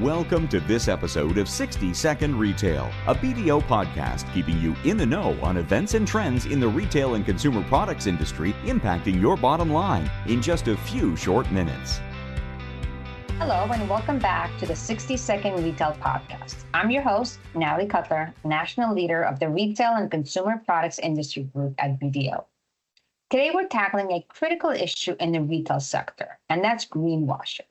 Welcome to this episode of 60 Second Retail, a BDO podcast keeping you in the know on events and trends in the retail and consumer products industry impacting your bottom line in just a few short minutes. Hello, and welcome back to the 60 Second Retail Podcast. I'm your host, Natalie Cutler, National Leader of the Retail and Consumer Products Industry Group at BDO. Today, we're tackling a critical issue in the retail sector, and that's greenwashing.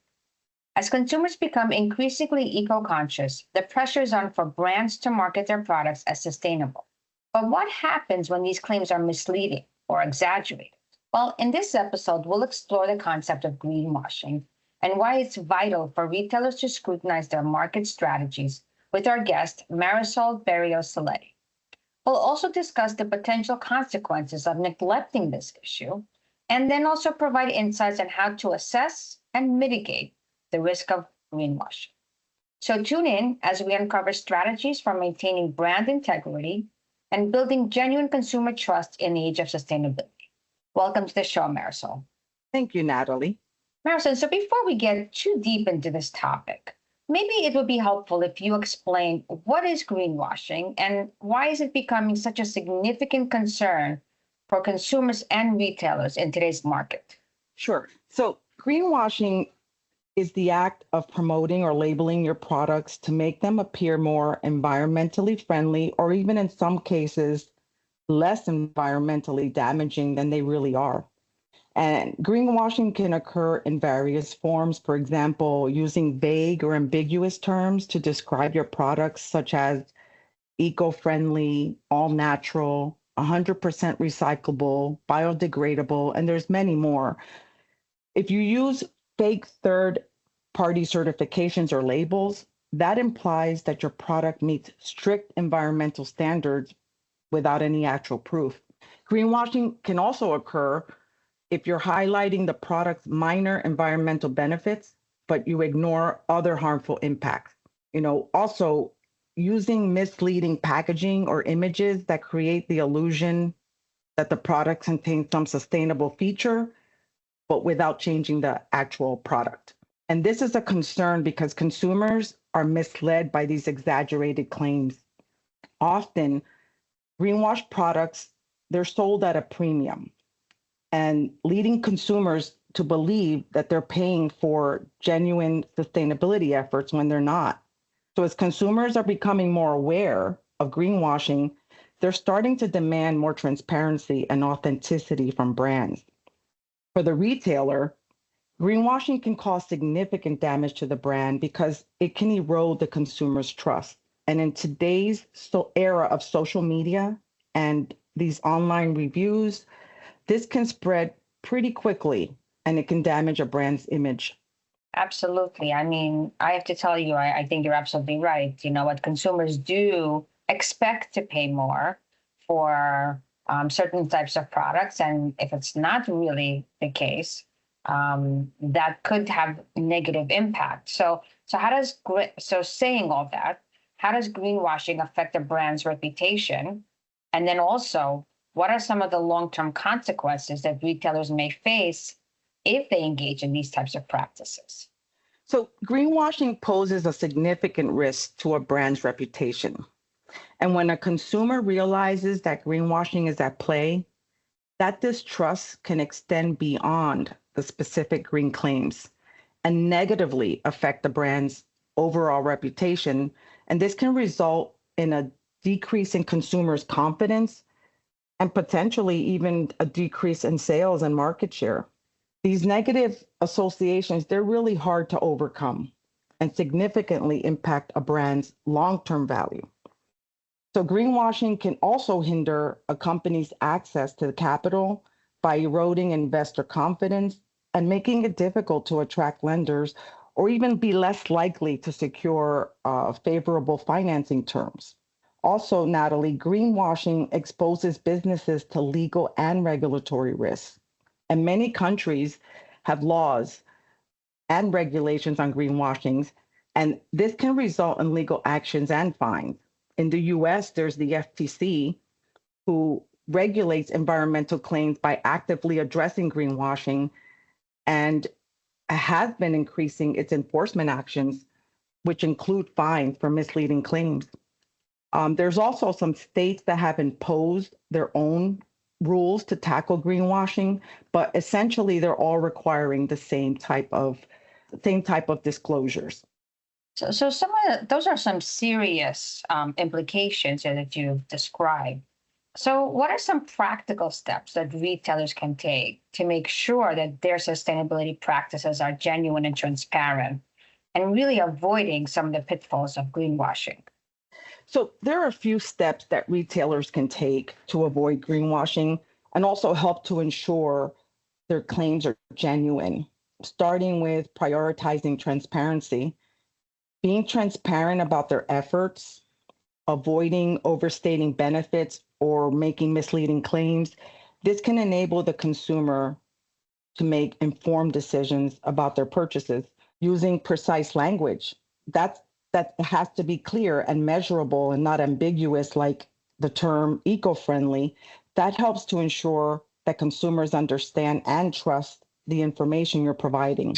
As consumers become increasingly eco-conscious, the pressure is on for brands to market their products as sustainable. But what happens when these claims are misleading or exaggerated? Well, in this episode, we'll explore the concept of greenwashing and why it's vital for retailers to scrutinize their market strategies with our guest, Marisol Berrios-Saletti. We'll also discuss the potential consequences of neglecting this issue, and then also provide insights on how to assess and mitigate the risk of greenwashing. So tune in as we uncover strategies for maintaining brand integrity and building genuine consumer trust in the age of sustainability. Welcome to the show, Marisol. Thank you, Natalie. Marisol, so before we get too deep into this topic, maybe it would be helpful if you explain what is greenwashing and why is it becoming such a significant concern for consumers and retailers in today's market? Sure. So greenwashing is the act of promoting or labeling your products to make them appear more environmentally friendly, or even in some cases, less environmentally damaging than they really are. And greenwashing can occur in various forms. For example, using vague or ambiguous terms to describe your products, such as eco-friendly, all-natural, 100% recyclable, biodegradable, and there's many more. If you use fake third-party certifications or labels, that implies that your product meets strict environmental standards without any actual proof. Greenwashing can also occur if you're highlighting the product's minor environmental benefits, but you ignore other harmful impacts. Also using misleading packaging or images that create the illusion that the product contains some sustainable feature, but without changing the actual product. And this is a concern because consumers are misled by these exaggerated claims. Often, greenwash products, they're sold at a premium and leading consumers to believe that they're paying for genuine sustainability efforts when they're not. So as consumers are becoming more aware of greenwashing, they're starting to demand more transparency and authenticity from brands. For the retailer, greenwashing can cause significant damage to the brand because it can erode the consumer's trust. And in today's era of social media and these online reviews, this can spread pretty quickly and it can damage a brand's image. Absolutely. I mean, I have to tell you, I think you're absolutely right. What consumers do expect to pay more for certain types of products. And if it's not really the case, that could have negative impact. So saying all that, how does greenwashing affect a brand's reputation? And then also, what are some of the long-term consequences that retailers may face if they engage in these types of practices? So greenwashing poses a significant risk to a brand's reputation. And when a consumer realizes that greenwashing is at play, that distrust can extend beyond the specific green claims and negatively affect the brand's overall reputation. And this can result in a decrease in consumers' confidence and potentially even a decrease in sales and market share. These negative associations, they're really hard to overcome and significantly impact a brand's long-term value. So greenwashing can also hinder a company's access to the capital by eroding investor confidence and making it difficult to attract lenders or even be less likely to secure favorable financing terms. Also, Natalie, greenwashing exposes businesses to legal and regulatory risks. And many countries have laws and regulations on greenwashing, and this can result in legal actions and fines. In the US, there's the FTC, who regulates environmental claims by actively addressing greenwashing and has been increasing its enforcement actions which include fines for misleading claims. There's also some states that have imposed their own rules to tackle greenwashing, but essentially they're all requiring the same type of disclosures. So those are some serious implications that you've described. So what are some practical steps that retailers can take to make sure that their sustainability practices are genuine and transparent and really avoiding some of the pitfalls of greenwashing? So there are a few steps that retailers can take to avoid greenwashing and also help to ensure their claims are genuine, starting with prioritizing transparency, being transparent about their efforts, avoiding overstating benefits or making misleading claims. This can enable the consumer to make informed decisions about their purchases using precise language. That has to be clear and measurable and not ambiguous, like the term eco-friendly. That helps to ensure that consumers understand and trust the information you're providing.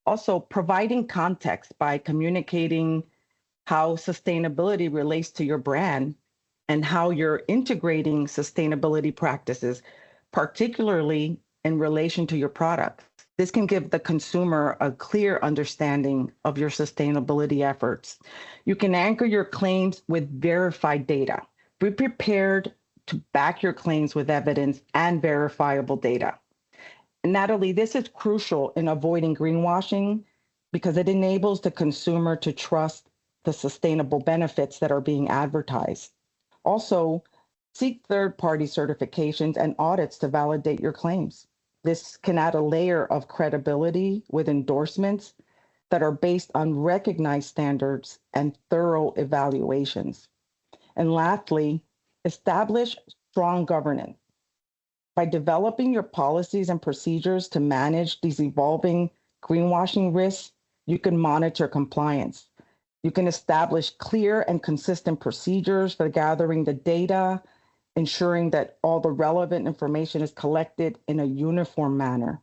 Also, providing context by communicating how sustainability relates to your brand and how you're integrating sustainability practices, particularly in relation to your product. This can give the consumer a clear understanding of your sustainability efforts. You can anchor your claims with verified data. Be prepared to back your claims with evidence and verifiable data. And Natalie, this is crucial in avoiding greenwashing because it enables the consumer to trust the sustainable benefits that are being advertised. Also, seek third-party certifications and audits to validate your claims. This can add a layer of credibility with endorsements that are based on recognized standards and thorough evaluations. And lastly, establish strong governance. By developing your policies and procedures to manage these evolving greenwashing risks, you can monitor compliance. You can establish clear and consistent procedures for gathering the data, ensuring that all the relevant information is collected in a uniform manner.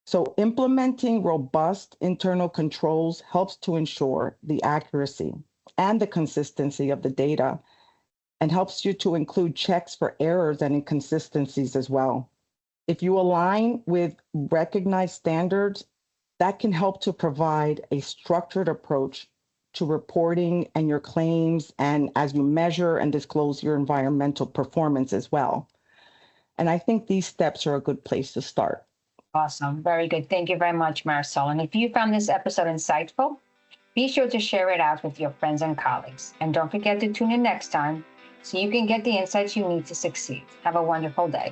So implementing robust internal controls helps to ensure the accuracy and the consistency of the data and helps you to include checks for errors and inconsistencies as well. If you align with recognized standards, that can help to provide a structured approach to reporting and your claims, and as you measure and disclose your environmental performance as well. And I think these steps are a good place to start. Awesome. Very good. Thank you very much, Marisol. And if you found this episode insightful, be sure to share it out with your friends and colleagues. And don't forget to tune in next time so you can get the insights you need to succeed. Have a wonderful day.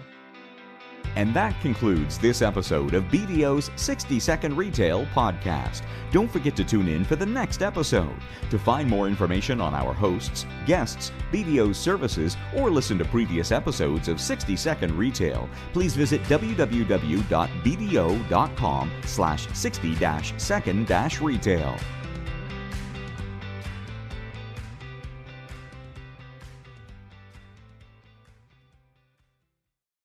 And that concludes this episode of BDO's 60-Second Retail Podcast. Don't forget to tune in for the next episode. To find more information on our hosts, guests, BDO's services, or listen to previous episodes of 60-Second Retail, please visit www.bdo.com/60-second-retail.